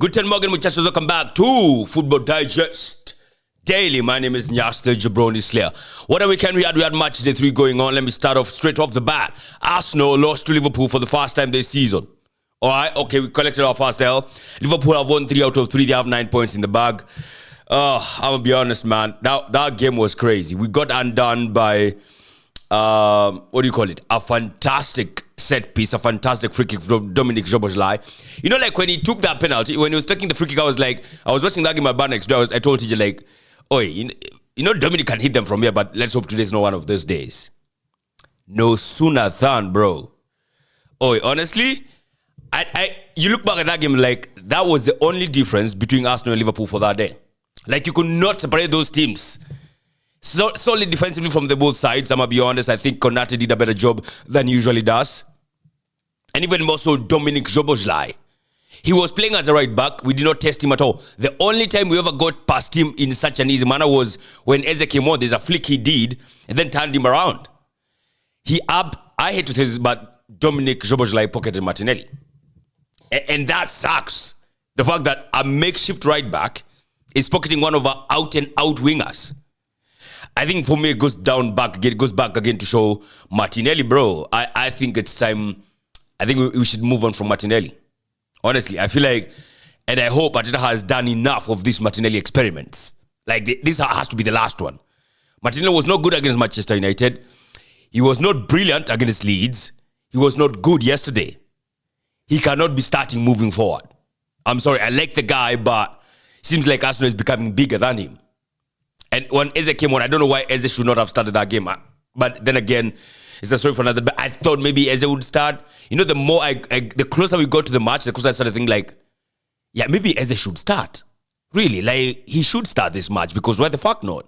Guten Morgen, muchachos. Welcome back to Football Digest Daily. My name is Nyasta Jabroni Slayer. What a weekend we had. We had match day 3 going on. Let me start off straight off the bat. Arsenal lost to Liverpool for the first time this season. All right, okay, we collected our first L. Liverpool have won 3 out of 3. They have 9 points in the bag. I'm going to be honest, man. That game was crazy. We got undone by, what do you call it? A fantastic set piece, a fantastic free kick from Dominic Szoboszlai. You know, like when he took that penalty, when he was taking the free kick, I was watching that game at bar next door. I told TJ, like, oi, you know Dominic can hit them from here, but let's hope today's not one of those days. No sooner than, bro. Oi, honestly, you look back at that game, like, that was the only difference between Arsenal and Liverpool for that day. Like, you could not separate those teams. So solid defensively from the both sides. I'm going to be honest. I think Konate did a better job than he usually does. And even more so, Dominic Szoboszlai. He was playing as a right back. We did not test him at all. The only time we ever got past him in such an easy manner was when Eze came on. There's a flick he did and then turned him around. I hate to say this, but Dominic Szoboszlai pocketed Martinelli. And that sucks. The fact that a makeshift right back is pocketing one of our out-and-out wingers. I think for me, it goes back again to show Martinelli, bro. I think it's time. I think we should move on from Martinelli. Honestly, I feel like, and I hope Arteta has done enough of these Martinelli experiments. Like, this has to be the last one. Martinelli was not good against Manchester United. He was not brilliant against Leeds. He was not good yesterday. He cannot be starting moving forward. I'm sorry, I like the guy, but it seems like Arsenal is becoming bigger than him. And when Eze came on, I don't know why Eze should not have started that game. But then again, it's a story for another. But I thought maybe Eze would start. You know, the more the closer we got to the match, the closer I started thinking, like, yeah, maybe Eze should start. Really, like, he should start this match because why the fuck not?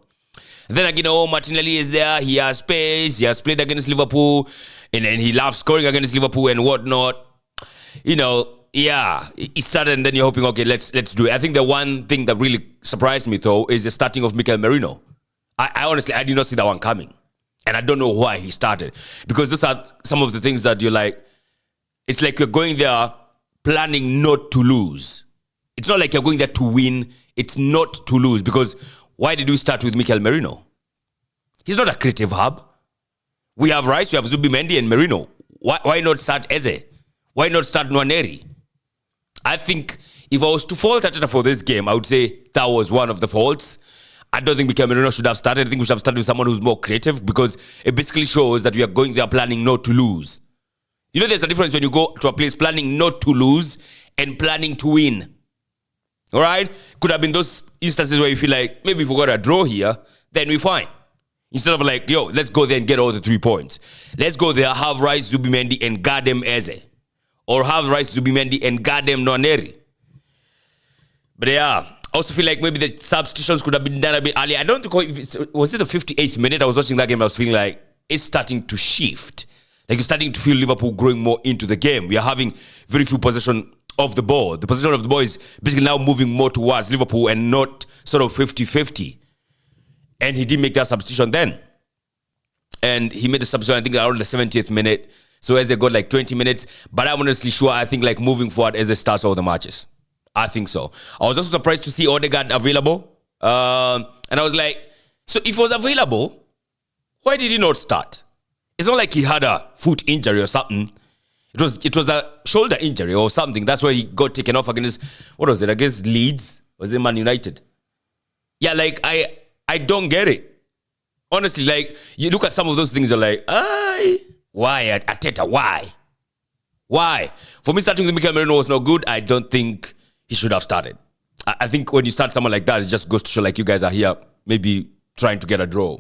And then again, Martinelli is there. He has space. He has played against Liverpool. And then he loves scoring against Liverpool and whatnot. You know, yeah, he started and then you're hoping, okay, let's do it. I think the one thing that really surprised me, though, is the starting of Mikel Merino. I honestly, I did not see that one coming. And I don't know why he started. Because those are some of the things that you're like, it's like you're going there planning not to lose. It's not like you're going there to win. It's not to lose. Because why did we start with Mikel Merino? He's not a creative hub. We have Rice, we have Zubimendi and Merino. Why not start Eze? Why not start Nwaneri? I think if I was to fault Arteta for this game, I would say that was one of the faults. I don't think Mikel Merino should have started. I think we should have started with someone who's more creative because it basically shows that we are going there planning not to lose. You know, there's a difference when you go to a place planning not to lose and planning to win. All right? Could have been those instances where you feel like, maybe if we got a draw here, then we're fine. Instead of like, yo, let's go there and get all the 3 points. Let's go there, have Rice, Zubimendi, and guard them Eze. Or have Rice, Zubimendi, and guard them Nwaneri. But yeah, I also feel like maybe the substitutions could have been done a bit earlier. I don't think, was it the 58th minute? I was watching that game, I was feeling like it's starting to shift. Like you're starting to feel Liverpool growing more into the game. We are having very few possession of the ball. The possession of the ball is basically now moving more towards Liverpool and not sort of 50-50. And he did make that substitution then. And he made the substitution, I think, around the 70th minute. So Eze got like 20 minutes. But I'm honestly sure, I think like moving forward, Eze starts all the matches. I think so. I was also surprised to see Odegaard available. And I was like, so if he was available, why did he not start? It's not like he had a foot injury or something. It was a shoulder injury or something. That's why he got taken off against, what was it, against Leeds? Was it Man United? Yeah, like, I don't get it. Honestly, like, you look at some of those things, you're like, why, Arteta, why? Why? For me, starting with Mikel Merino was not good. I don't think he should have started. I think when you start someone like that, it just goes to show like you guys are here maybe trying to get a draw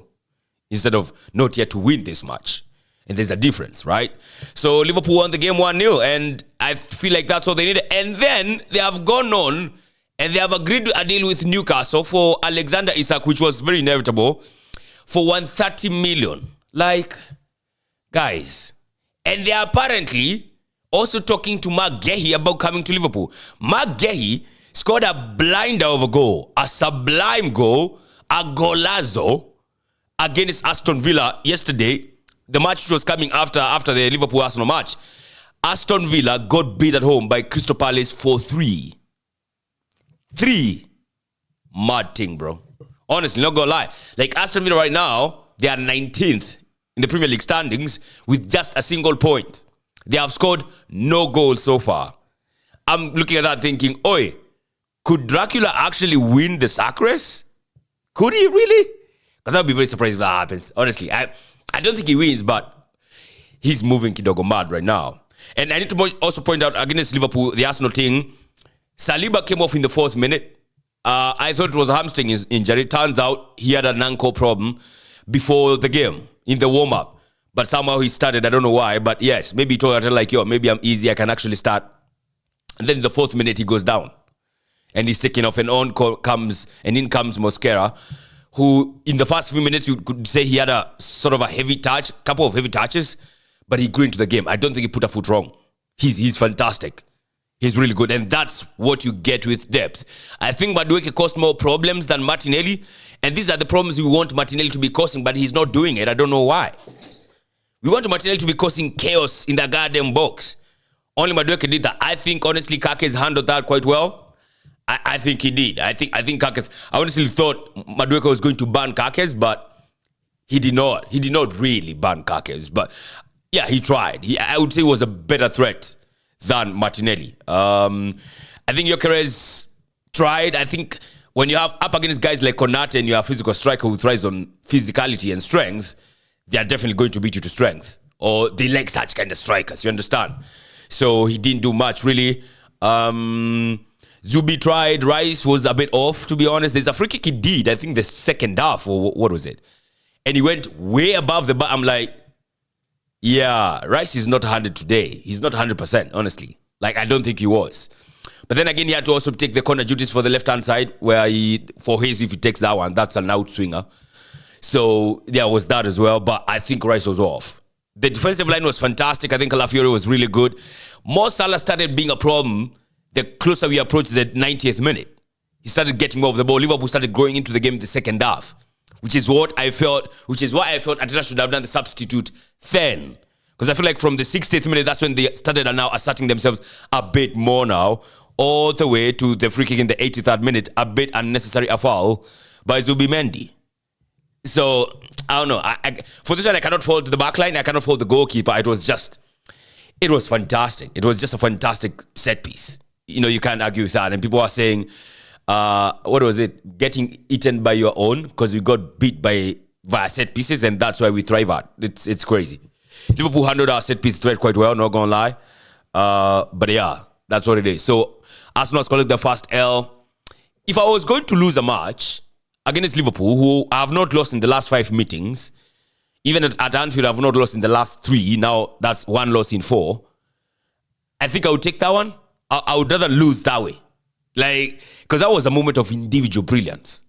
instead of not here to win this match. And there's a difference, right? So Liverpool won the game 1-0, and I feel like that's what they needed. And then they have gone on and they have agreed a deal with Newcastle for Alexander Isak, which was very inevitable, for 130 million. Like, guys. And they are apparently also talking to Mark Guehi about coming to Liverpool. Mark Guehi scored a blinder of a goal, a sublime goal, a golazo against Aston Villa yesterday. The match was coming after the Liverpool-Arsenal match. Aston Villa got beat at home by Crystal Palace 4-3. 3. Mad thing, bro. Honestly, not gonna lie. Like Aston Villa right now, they are 19th in the Premier League standings with just a single point. They have scored no goals so far. I'm looking at that thinking, oi, could Dracula actually win the sack race? Could he really? Because I'll be very surprised if that happens. Honestly, I don't think he wins, but he's moving Kidogo mad right now. And I need to also point out against Liverpool, the Arsenal team, Saliba came off in the 4th minute. I thought it was a hamstring injury. Turns out he had an ankle problem before the game in the warm-up. But somehow he started. I don't know why. But yes, maybe he told her like, yo, maybe I'm easy. I can actually start. And then in the 4th minute, he goes down. And he's taken off, and in comes Mosquera, who in the first few minutes you could say he had a sort of a heavy touch, couple of heavy touches, but he grew into the game. I don't think he put a foot wrong. He's fantastic. He's really good, and that's what you get with depth. I think Madueke caused more problems than Martinelli, and these are the problems we want Martinelli to be causing, but he's not doing it. I don't know why. We want Martinelli to be causing chaos in the goddamn box. Only Madueke did that. I think, honestly, Kake's handled that quite well. I think he did. I think Kakes. I honestly thought Madueke was going to ban Kakes, but he did not. He did not really ban Kakes. But yeah, he tried. I would say he was a better threat than Martinelli. I think Gyökeres tried. I think when you have up against guys like Konate and you have a physical striker who thrives on physicality and strength, they are definitely going to beat you to strength. Or they like such kind of strikers, you understand? So he didn't do much, really. Zubi tried. Rice was a bit off, to be honest. There's a free kick he did, I think the second half, or what was it? And he went way above the bar. I'm like, yeah, Rice is not 100 today. He's not 100%, honestly. Like, I don't think he was. But then again, he had to also take the corner duties for the left-hand side, where for Hayes, if he takes that one, that's an outswinger. So, there was that as well. But I think Rice was off. The defensive line was fantastic. I think Calafiori was really good. Mo Salah started being a problem the closer we approached the 90th minute. He started getting off the ball. Liverpool started growing into the game in the second half, which is why I felt Ateta should have done the substitute then. Because I feel like from the 60th minute, that's when they started now asserting themselves a bit more now, all the way to the free kick in the 83rd minute, a bit unnecessary a foul by Zubimendi. So, I don't know. For this one, I cannot fault the backline. I cannot fault the goalkeeper. It was fantastic. It was just a fantastic set piece. You know, you can't argue with that. And people are saying, what was it? Getting eaten by your own because you got beat via set pieces, and that's why we thrive at. It's crazy. Liverpool handled our set piece threat quite well, not gonna lie. But yeah, that's what it is. So Arsenal's calling the first L. If I was going to lose a match against Liverpool, who I have not lost in the last 5 meetings, even at Anfield, I have not lost in the last 3. Now that's 1 loss in 4. I think I would take that one. I would rather lose that way. Like, because that was a moment of individual brilliance.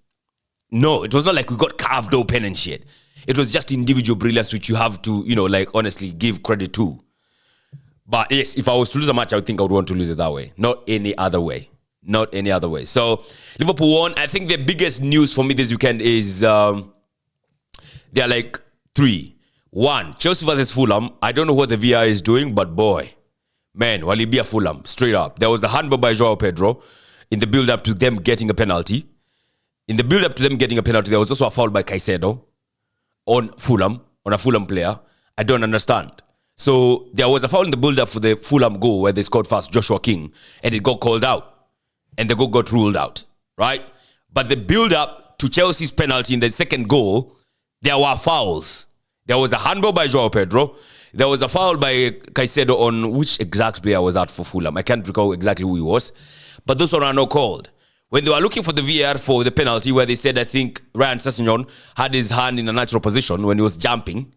No, it was not like we got carved open and shit. It was just individual brilliance, which you have to, honestly give credit to. But yes, if I was to lose a match, I would think I would want to lose it that way. Not any other way. Not any other way. So, Liverpool won. I think the biggest news for me this weekend is there are like 3. 1, Chelsea versus Fulham. I don't know what the VAR is doing, but boy, man, Walibia Fulham, straight up. There was a handball by Joao Pedro in the build-up to them getting a penalty. In the build-up to them getting a penalty, there was also a foul by Caicedo on a Fulham player. I don't understand. So there was a foul in the build-up for the Fulham goal where they scored first, Joshua King, and it got called out. And the goal got ruled out, right? But the build-up to Chelsea's penalty in the second goal, there were fouls. There was a handball by Joao Pedro. There was a foul by Caicedo on which exact player was that for Fulham. I can't recall exactly who he was. But those one are not called. When they were looking for the VAR for the penalty, where they said, I think, Ryan Sessegnon had his hand in a natural position when he was jumping,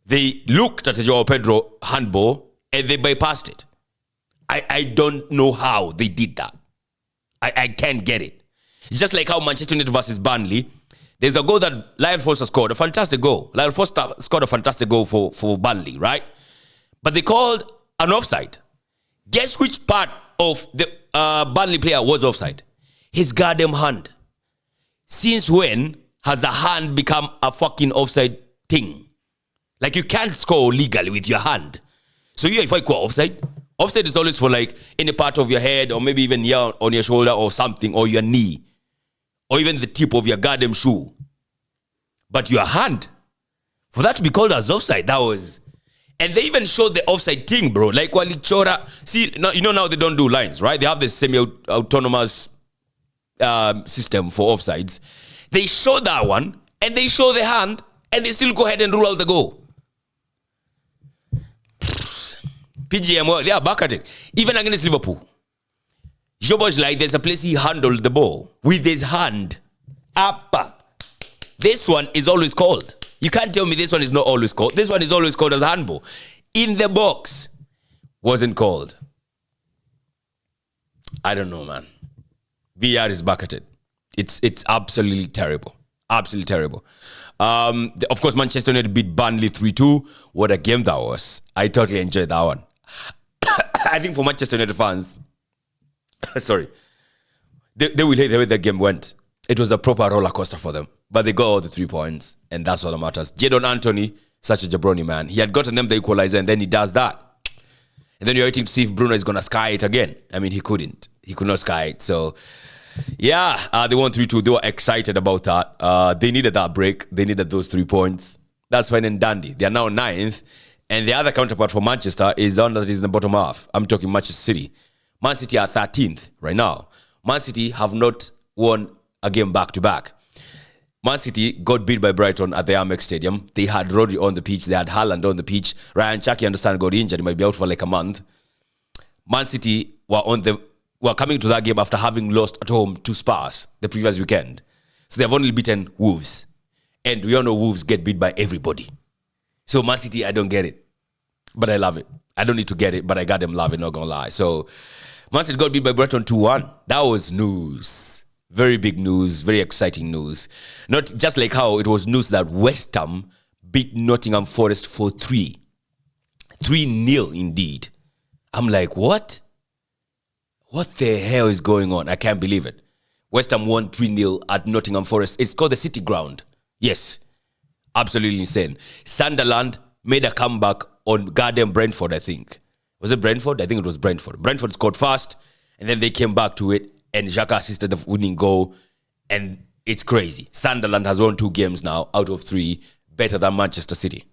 they looked at the Joao Pedro handball and they bypassed it. I don't know how they did that. I can't get it. It's just like how Manchester United versus Burnley, there's a goal that Lyle Foster scored, a fantastic goal. Lyle Foster scored a fantastic goal for Burnley, right? But they called an offside. Guess which part of the Burnley player was offside? His goddamn hand. Since when has a hand become a fucking offside thing? Like, you can't score legally with your hand. So if I call offside, Offside is always for like any part of your head or maybe even here on your shoulder or something or your knee or even the tip of your goddamn shoe. But your hand, for that to be called as offside, that was... And they even showed the offside thing, bro. Like, Walichora... See, you know now they don't do lines, right? They have this semi-autonomous system for offsides. They show that one, and they show the hand, and they still go ahead and rule out the goal. PGM, well, they are back at it. Even against Liverpool. Szoboszlai, there's a place he handled the ball with his hand. Up. This one is always called. You can't tell me this one is not always called. This one is always called as a handball. In the box. Wasn't called. I don't know, man. VAR is back at it. It's absolutely terrible. Absolutely terrible. Of course, Manchester United beat Burnley 3-2. What a game that was. I totally enjoyed that one. I think for Manchester United fans, sorry, they will hate the way the game went. It was a proper roller coaster for them. But they got all the 3 points, and that's all that matters. Jadon Anthony, such a jabroni, man. He had gotten them the equalizer, and then he does that. And then you're waiting to see if Bruno is going to sky it again. I mean, he couldn't. He could not sky it. So, yeah, they won 3-2. They were excited about that. They needed that break. They needed those 3 points. That's fine and dandy. They are now 9th. And the other counterpart for Manchester is the one that is in the bottom half. I'm talking Manchester City. Man City are 13th right now. Man City have not won a game back-to-back. Man City got beat by Brighton at the Amex Stadium. They had Rodri on the pitch. They had Haaland on the pitch. Ryan Chucky, understand, got injured. He might be out for like a month. Man City were coming to that game after having lost at home to Spurs the previous weekend. So they've only beaten Wolves. And we all know Wolves get beat by everybody. So Man City, I don't get it. But I love it. I don't need to get it, but I got them loving, not gonna lie. So Man City got beat by Brighton 2-1. That was news. Very big news, very exciting news. Not just like how it was news that West Ham beat Nottingham Forest for 3. 3-0 indeed. I'm like, what? What the hell is going on? I can't believe it. West Ham won 3-0 at Nottingham Forest. It's called the City Ground. Yes. Absolutely insane. Sunderland made a comeback on goddamn Brentford, I think. Was it Brentford? I think it was Brentford. Brentford scored fast, and then they came back to it. And Xhaka assisted the winning goal. And it's crazy. Sunderland has won 2 games now out of 3. Better than Manchester City.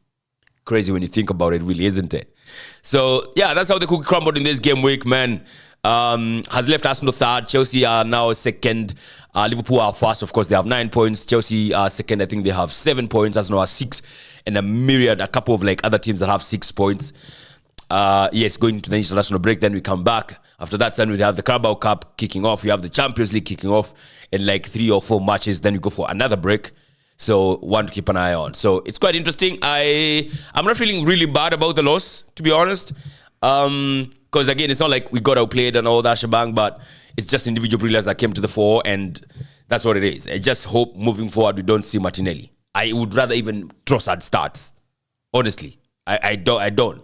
Crazy when you think about it, really, isn't it? So, yeah, that's how the cookie crumbled in this game week, man. Has left Arsenal 3rd. Chelsea are now 2nd. Liverpool are 1st. Of course, they have 9 points. Chelsea are 2nd. I think they have 7 points. Arsenal are 6. And a couple of like other teams that have 6 points. Yes, going to the international break, then we come back. After that, then we have the Carabao Cup kicking off. We have the Champions League kicking off in like 3 or 4 matches. Then we go for another break. So one to keep an eye on. So it's quite interesting. I'm not feeling really bad about the loss, to be honest. Because again, it's not like we got outplayed and all that shebang, but it's just individual brilliance that came to the fore, and that's what it is. I just hope moving forward we don't see Martinelli. I would rather even Trossard starts. Honestly, I don't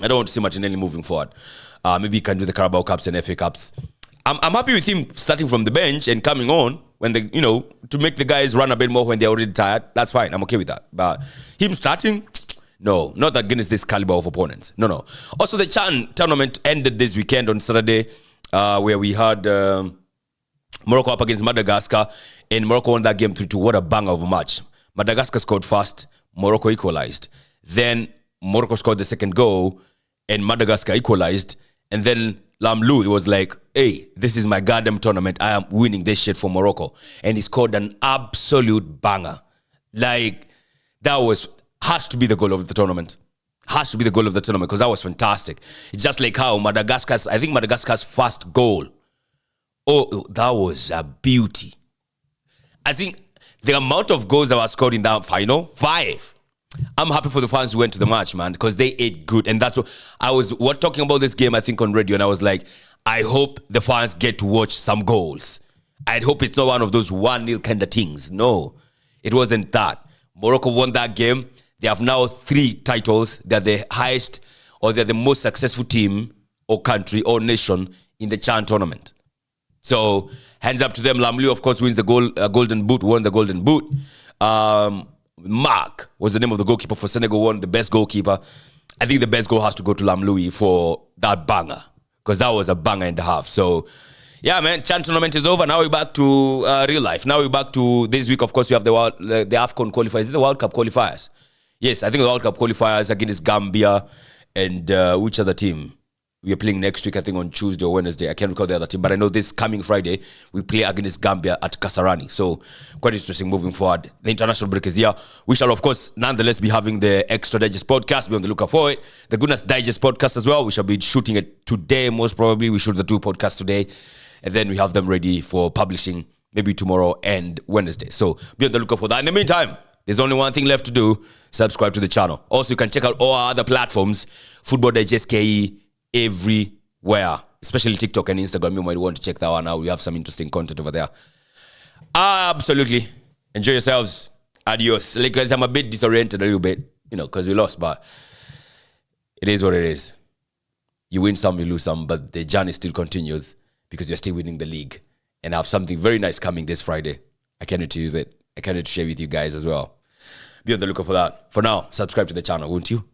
want to see Martinelli moving forward. Maybe he can do the Carabao Cups and FA Cups. I'm happy with him starting from the bench and coming on when to make the guys run a bit more when they're already tired. That's fine. I'm okay with that. But him starting, no, not against this caliber of opponents. No. Also, the Chan tournament ended this weekend on Saturday, where we had Morocco up against Madagascar, and Morocco won that game 3-2. What a bang of a match. Madagascar scored first, Morocco equalized. Then Morocco scored the second goal, and Madagascar equalized. And then Lamlou, he was like, hey, this is my goddamn tournament. I am winning this shit for Morocco. And he scored an absolute banger. Like, that has to be the goal of the tournament. Has to be the goal of the tournament because that was fantastic. It's just like how Madagascar's first goal. Oh, that was a beauty. I think the amount of goals that were scored in that final, 5. I'm happy for the fans who went to the match, man, because they ate good. And that's what I was talking about this game, I think, on radio. And I was like, I hope the fans get to watch some goals. I hope it's not one of those 1-0 kind of things. No, it wasn't that. Morocco won that game. They have now 3 titles. They're the highest, or they're the most successful team or country or nation in the Chan tournament. So, hands up to them. Lamlou, of course, wins the Golden Boot, won the Golden Boot. Mark was the name of the goalkeeper for Senegal, won the best goalkeeper. I think the best goal has to go to Lamlui for that banger, because that was a banger and a half. So, yeah, man, Chan tournament is over. Now we're back to real life. Now we're back to this week. Of course, we have the AFCON qualifiers. Is it the World Cup qualifiers? Yes, I think the World Cup qualifiers against Gambia and which other team? We are playing next week, I think on Tuesday or Wednesday. I can't recall the other team, but I know this coming Friday, we play against Gambia at Kasarani. So, quite interesting moving forward. The international break is here. We shall, of course, nonetheless be having the Extra Digest podcast. Be on the lookout for it. The Goodness Digest podcast as well. We shall be shooting it today, most probably. We shoot the 2 podcasts today. And then we have them ready for publishing maybe tomorrow and Wednesday. So, be on the lookout for that. In the meantime, there's only one thing left to do. Subscribe to the channel. Also, you can check out all our other platforms. Football Digest KE. Everywhere, especially TikTok and Instagram. You might want to check that one out. We have some interesting content over there. Absolutely. Enjoy yourselves. Adios. Like, guys, I'm a bit disoriented a little bit, because we lost, but it is what it is. You win some, you lose some, but the journey still continues because you're still winning the league. And I have something very nice coming this Friday. I can't wait to use it. I can't wait to share with you guys as well. Be on the lookout for that. For now, subscribe to the channel, won't you?